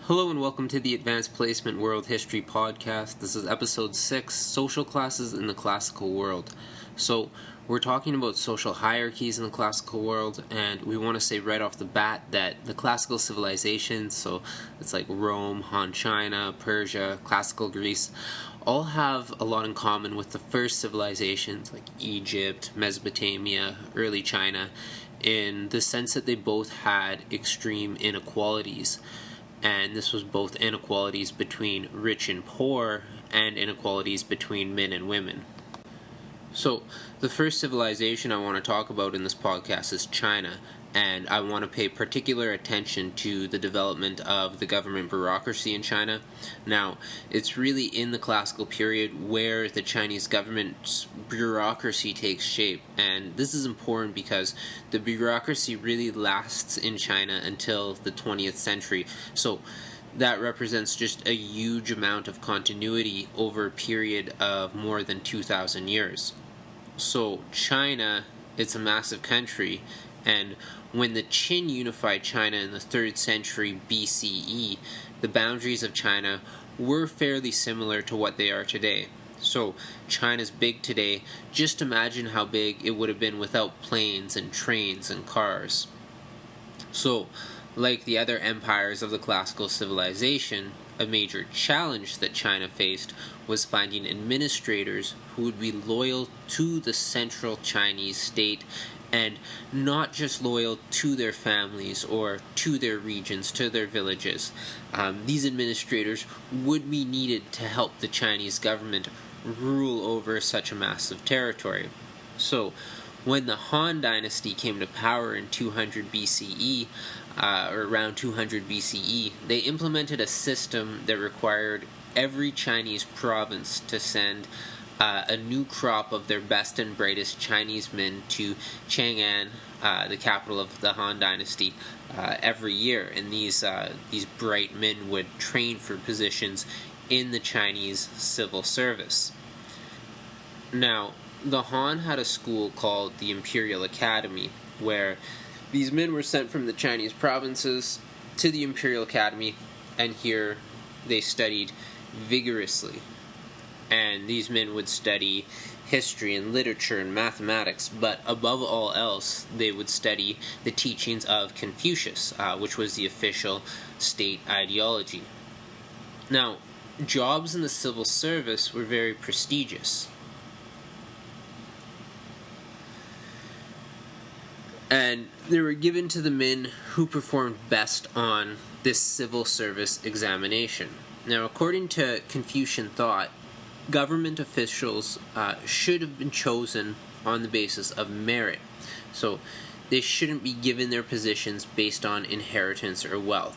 Hello and welcome to the Advanced Placement World History Podcast. This is episode 6, Social Classes in the Classical World. So, we're talking about social hierarchies in the classical world, and we want to say right off the bat that the classical civilizations, so it's like Rome, Han China, Persia, classical Greece, all have a lot in common with the first civilizations like Egypt, Mesopotamia, early China, in the sense that they both had extreme inequalities. And this was both inequalities between rich and poor and inequalities between men and women. So, the first civilization I want to talk about in this podcast is China, and I want to pay particular attention to the development of the government bureaucracy in China. Now, it's really in the classical period where the Chinese government's bureaucracy takes shape, and this is important because the bureaucracy really lasts in China until the 20th century. So, that represents just a huge amount of continuity over a period of more than 2,000 years. So China, it's a massive country, and when the Qin unified China in the 3rd century BCE, the boundaries of China were fairly similar to what they are today. So China's big today. Just imagine how big it would have been without planes and trains and cars. So, like the other empires of the classical civilization, a major challenge that China faced was finding administrators who would be loyal to the central Chinese state and not just loyal to their families or to their regions, to their villages. These administrators would be needed to help the Chinese government rule over such a massive territory. So, when the Han Dynasty came to power in 200 BCE, or around 200 BCE, they implemented a system that required every Chinese province to send a new crop of their best and brightest Chinese men to Chang'an, the capital of the Han Dynasty, every year. And these bright men would train for positions in the Chinese civil service. Now, the Han had a school called the Imperial Academy, where these men were sent from the Chinese provinces to the Imperial Academy, and here they studied vigorously. And these men would study history and literature and mathematics, but above all else, they would study the teachings of Confucius, which was the official state ideology. Now, jobs in the civil service were very prestigious. And they were given to the men who performed best on this civil service examination. Now, according to Confucian thought, government officials should have been chosen on the basis of merit. So, they shouldn't be given their positions based on inheritance or wealth.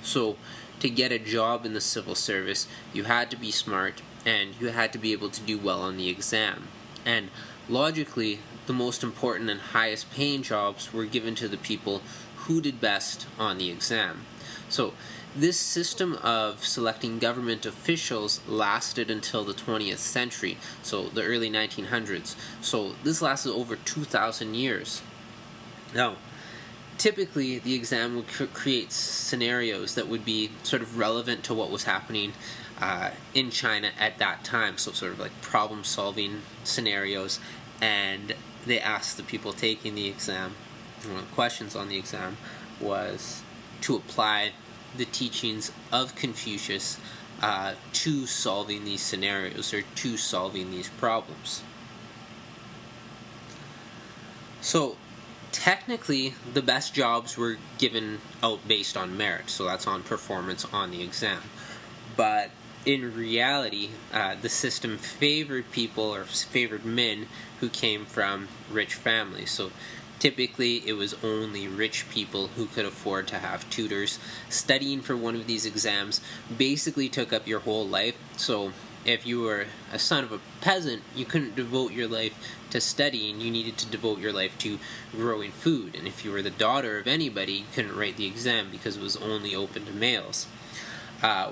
So, to get a job in the civil service, you had to be smart and you had to be able to do well on the exam. And logically, the most important and highest paying jobs were given to the people who did best on the exam. So this system of selecting government officials lasted until the 20th century, so the early 1900s. So this lasted over 2,000 years. Now, typically the exam would create scenarios that would be sort of relevant to what was happening in China at that time, so sort of like problem-solving scenarios, and they asked the people taking the exam, one of the questions on the exam was to apply the teachings of Confucius to solving these scenarios or to solving these problems. So, technically, the best jobs were given out based on merit, so that's on performance on the exam. But in reality, the system favored people or favored men who came from rich families. So typically, it was only rich people who could afford to have tutors. Studying for one of these exams basically took up your whole life. So if you were a son of a peasant, you couldn't devote your life to studying. You needed to devote your life to growing food. And if you were the daughter of anybody, you couldn't write the exam because it was only open to males.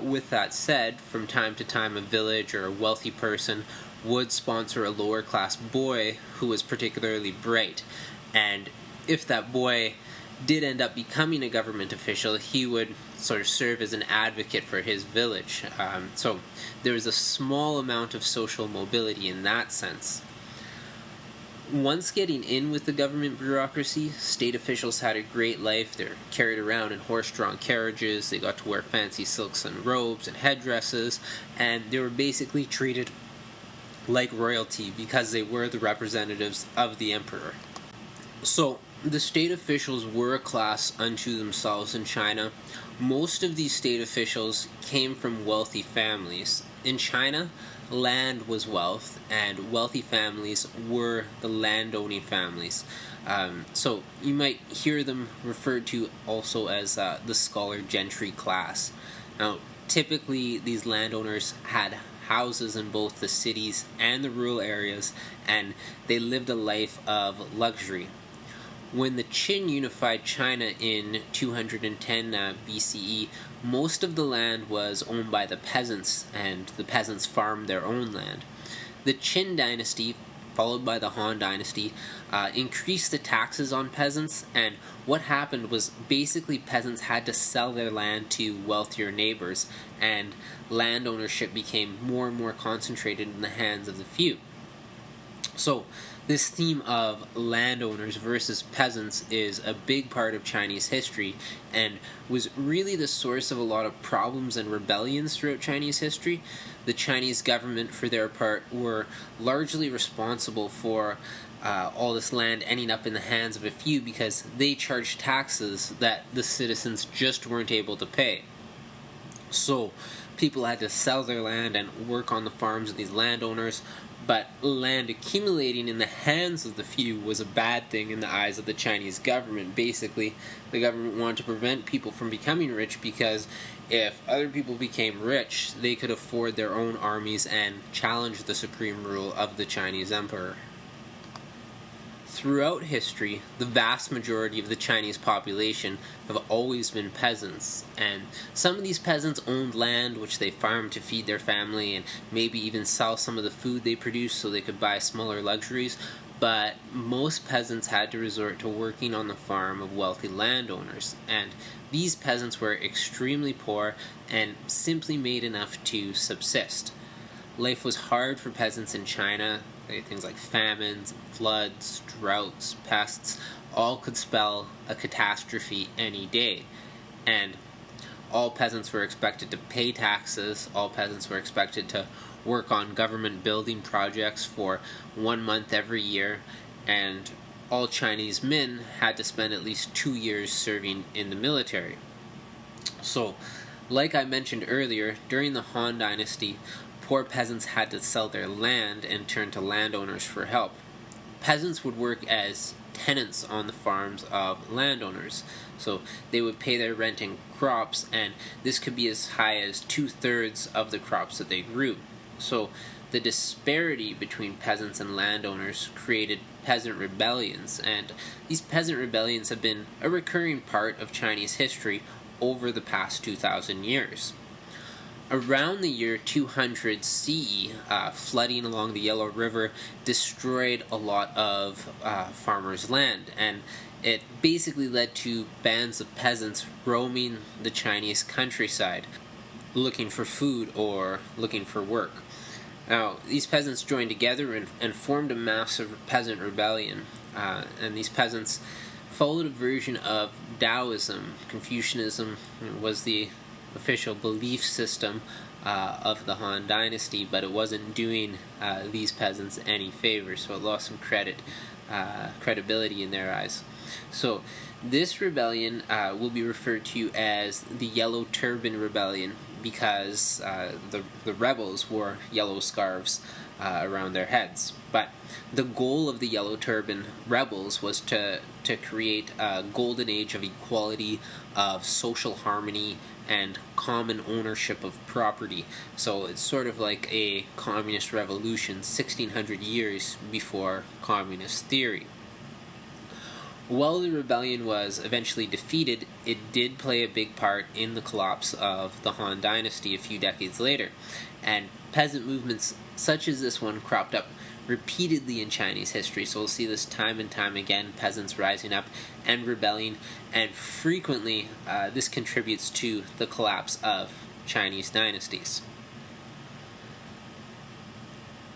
With that said, from time to time, a village or a wealthy person would sponsor a lower class boy who was particularly bright. And if that boy did end up becoming a government official, he would sort of serve as an advocate for his village. So there was a small amount of social mobility in that sense. Once getting in with the government bureaucracy, state officials had a great life. They were carried around in horse-drawn carriages, they got to wear fancy silks and robes and headdresses, and they were basically treated like royalty because they were the representatives of the emperor. So, the state officials were a class unto themselves in China. Most of these state officials came from wealthy families. In China, land was wealth, and wealthy families were the landowning families. So you might hear them referred to also as the scholar gentry class. Now, typically these landowners had houses in both the cities and the rural areas, and they lived a life of luxury. When the Qin unified China in 210 BCE, most of the land was owned by the peasants, and the peasants farmed their own land. The Qin dynasty, followed by the Han dynasty, increased the taxes on peasants, and what happened was basically peasants had to sell their land to wealthier neighbors, and land ownership became more and more concentrated in the hands of the few. So, this theme of landowners versus peasants is a big part of Chinese history and was really the source of a lot of problems and rebellions throughout Chinese history. The Chinese government, for their part, were largely responsible for all this land ending up in the hands of a few because they charged taxes that the citizens just weren't able to pay. So, people had to sell their land and work on the farms of these landowners, but land accumulating in the hands of the few was a bad thing in the eyes of the Chinese government. Basically, the government wanted to prevent people from becoming rich because if other people became rich, they could afford their own armies and challenge the supreme rule of the Chinese emperor. Throughout history, the vast majority of the Chinese population have always been peasants, and some of these peasants owned land which they farmed to feed their family and maybe even sell some of the food they produced so they could buy smaller luxuries, but most peasants had to resort to working on the farm of wealthy landowners, and these peasants were extremely poor and simply made enough to subsist. Life was hard for peasants in China. Things like famines, floods, droughts, pests, all could spell a catastrophe any day. And all peasants were expected to pay taxes, all peasants were expected to work on government building projects for 1 month every year, and all Chinese men had to spend at least 2 years serving in the military. So, like I mentioned earlier, during the Han Dynasty, poor peasants had to sell their land and turn to landowners for help. Peasants would work as tenants on the farms of landowners, so they would pay their rent in crops, and this could be as high as 2/3 of the crops that they grew. So the disparity between peasants and landowners created peasant rebellions, and these peasant rebellions have been a recurring part of Chinese history over the past 2,000 years. Around the year 200 CE, flooding along the Yellow River destroyed a lot of farmers' land, and it basically led to bands of peasants roaming the Chinese countryside, looking for food or looking for work. Now, these peasants joined together and formed a massive peasant rebellion, and these peasants followed a version of Taoism. Confucianism was the official belief system of the Han Dynasty, but it wasn't doing these peasants any favor, so it lost some credibility in their eyes. So this rebellion will be referred to as the Yellow Turban Rebellion because the rebels wore yellow scarves around their heads. But the goal of the Yellow Turban rebels was to create a golden age of equality, of social harmony, and common ownership of property. So it's sort of like a communist revolution 1600 years before communist theory. While the rebellion was eventually defeated, it did play a big part in the collapse of the Han Dynasty a few decades later, and peasant movements such as this one cropped up repeatedly in Chinese history. So we'll see this time and time again, peasants rising up and rebelling, and frequently this contributes to the collapse of Chinese dynasties.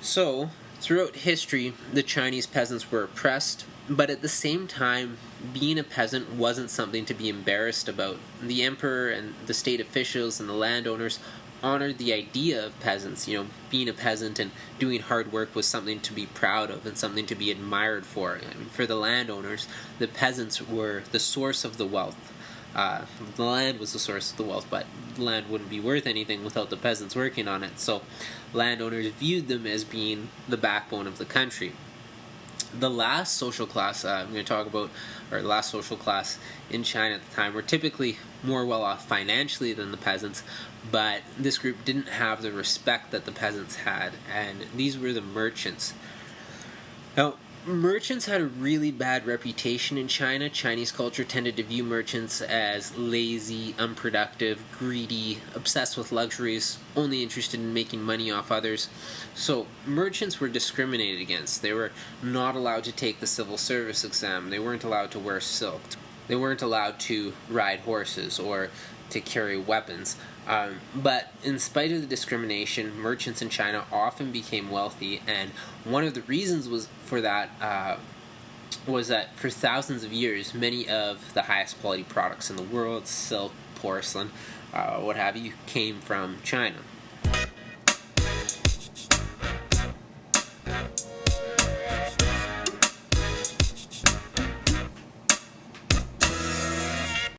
So, throughout history, the Chinese peasants were oppressed, but at the same time, being a peasant wasn't something to be embarrassed about. The emperor and the state officials and the landowners honored the idea of peasants. Being a peasant and doing hard work was something to be proud of and something to be admired for. For the landowners, the peasants were the source of the wealth. The land was the source of the wealth, but the land wouldn't be worth anything without the peasants working on it. So landowners viewed them as being the backbone of the country. The last social class I'm going to talk about, or the last social class in China at the time, were typically more well off financially than the peasants, but this group didn't have the respect that the peasants had, and these were the merchants. Now, merchants had a really bad reputation in China. Chinese culture tended to view merchants as lazy, unproductive, greedy, obsessed with luxuries, only interested in making money off others. So merchants were discriminated against. They were not allowed to take the civil service exam. They weren't allowed to wear silk. They weren't allowed to ride horses or to carry weapons. But in spite of the discrimination, merchants in China often became wealthy, and one of the reasons was that for thousands of years, many of the highest quality products in the world, silk, porcelain, what have you, came from China.